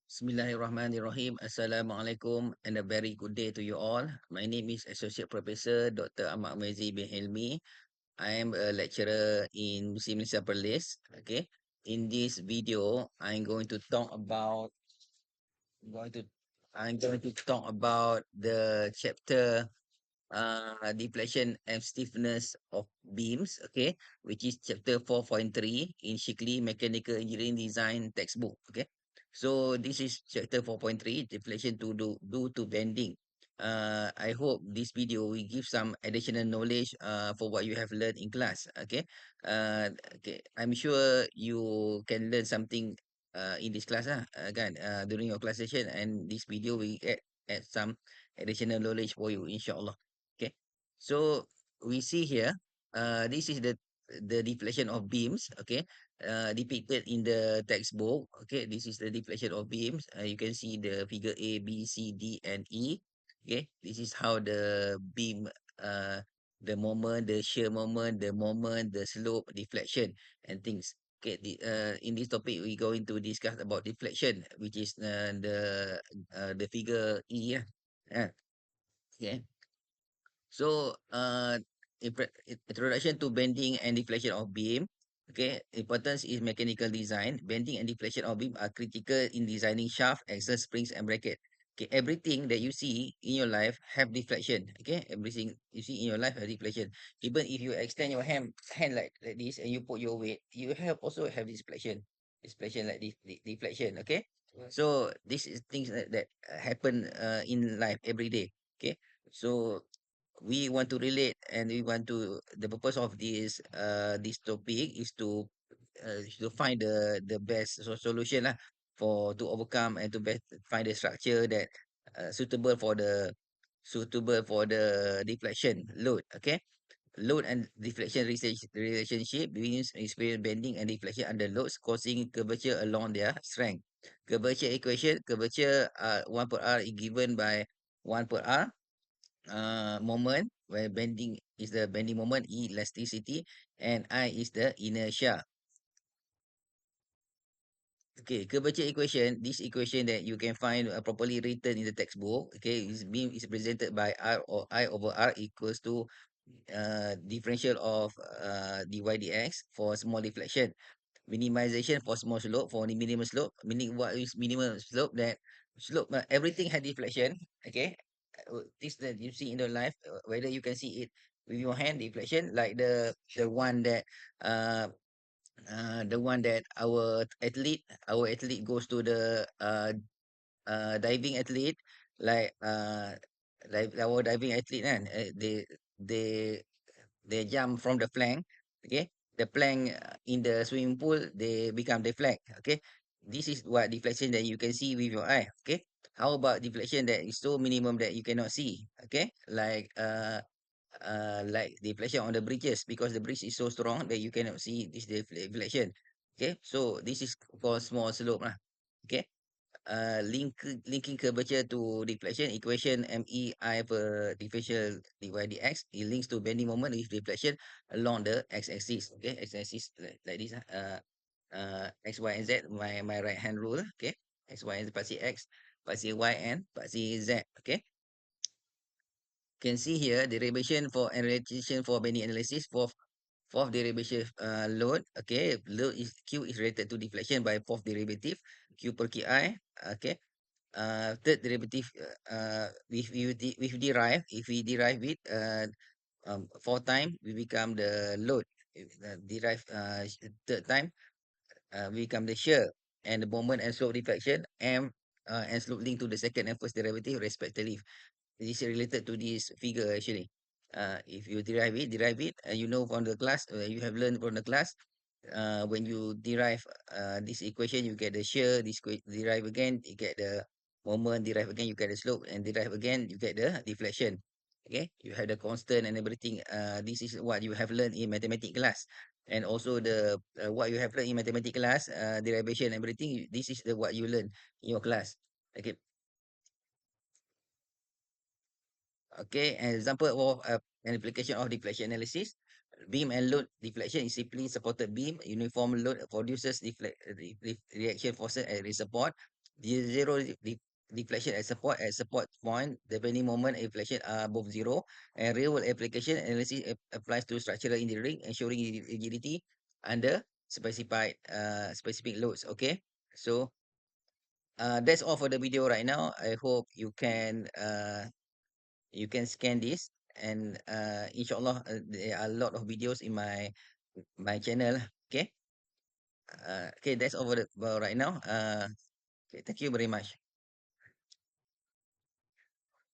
Bismillahirrahmanirrahim. Assalamualaikum and a very good day to you all. My name is Associate Professor Dr. Ahmad Maizi bin Hilmi. I am a lecturer in Muslim Malaysia Perlis. Okay. In this video, going to I'm going to talk about the chapter deflection and stiffness of beams, okay, which is chapter 4.3 in Shikli Mechanical Engineering Design textbook, okay. So this is chapter 4.3, deflection to due to bending. I hope this video will give some additional knowledge for what you have learned in class, okay. Okay, I'm sure you can learn something in this class kan, during your class session, and this video will add some additional knowledge for you, inshallah. Okay, so we see here, this is the deflection of beams. Okay, depicted in the textbook. Okay, this is the deflection of beams. You can see the figure A, B, C, D, and E. Okay, this is how the beam, the moment, the shear moment, the slope, deflection, and things. Okay, in this topic we going to discuss about deflection, which is the figure E. Yeah. Okay. So, introduction to bending and deflection of beam. Okay, importance is mechanical design. Bending and deflection of beam are critical in designing shaft, axle, springs, and bracket. Okay, everything that you see in your life have deflection. Okay, everything you see in your life have deflection. Even if you extend your hand like this and you put your weight, you have also have deflection. Deflection like this, deflection. Okay, so this is things that happen in life every day. Okay, so we want to relate, and we want to, the purpose of this topic is to find the best solution lah, for to overcome and to best find the structure that suitable for the deflection load. Okay, load and deflection relationship means experience bending and deflection under loads causing curvature along their strength. Curvature equation, curvature 1 per r is given by 1 per r moment, where bending is the bending moment, E elasticity, and I is the inertia. Okay, curvature equation, this equation that you can find properly written in the textbook. Okay, is beam is presented by R, or I over R equals to differential of dy dx for small deflection, minimization for small slope, for the minimum slope. Meaning, what is minimum slope? That slope, everything had deflection. Okay, this that you see in the life, whether you can see it with your hand, deflection, like uh the one that our athlete goes to the diving athlete, like like our diving athlete kan, they they jump from the plank. Okay, the plank in the swimming pool, they become deflect. Okay, this is what deflection that you can see with your eye. Okay, how about deflection that is so minimum that you cannot see? Okay, like deflection on the bridges, because the bridge is so strong that you cannot see this deflection. Okay, so this is called small slope lah. Okay, linking curvature to deflection equation, MEI per differential dy dx, it links to bending moment with deflection along the x-axis. Okay, x-axis like this. X, Y, and Z, my right hand rule. Okay, X, Y, and Z, part X, part Y, and part Z. Okay, can see here derivation for and relation for bending analysis. Fourth derivative, load. Okay, load is Q is related to deflection by fourth derivative, Q per Ki. Okay, third derivative, if we derive it four time, we become the load. If, derive third time, we become the shear, and the moment and slope deflection, M and slope linked to the second and first derivative respectively. This is related to this figure actually. If you derive it, you know from the class, you have learned from the class. When you derive this equation, you get the shear. Derive again, you get the moment. Derive again, you get the slope, and derive again, you get the deflection. Okay, you have the constant and everything. This is what you have learned in mathematics class, and also the what you have learned in mathematics class, derivation, everything. This is the what you learn in your class. Okay. Okay, an example of an application of deflection analysis. Beam and load deflection is simply supported beam. Uniform load produces reaction forces at its support. deflection at support point, the bending moment and deflection are both zero, and real world application analysis applies to structural engineering, ensuring rigidity under specific loads. Okay, so that's all for the video right now. I hope you can scan this, and inshallah there are a lot of videos in my channel. Okay, okay, that's all for about right now. Okay, thank you very much.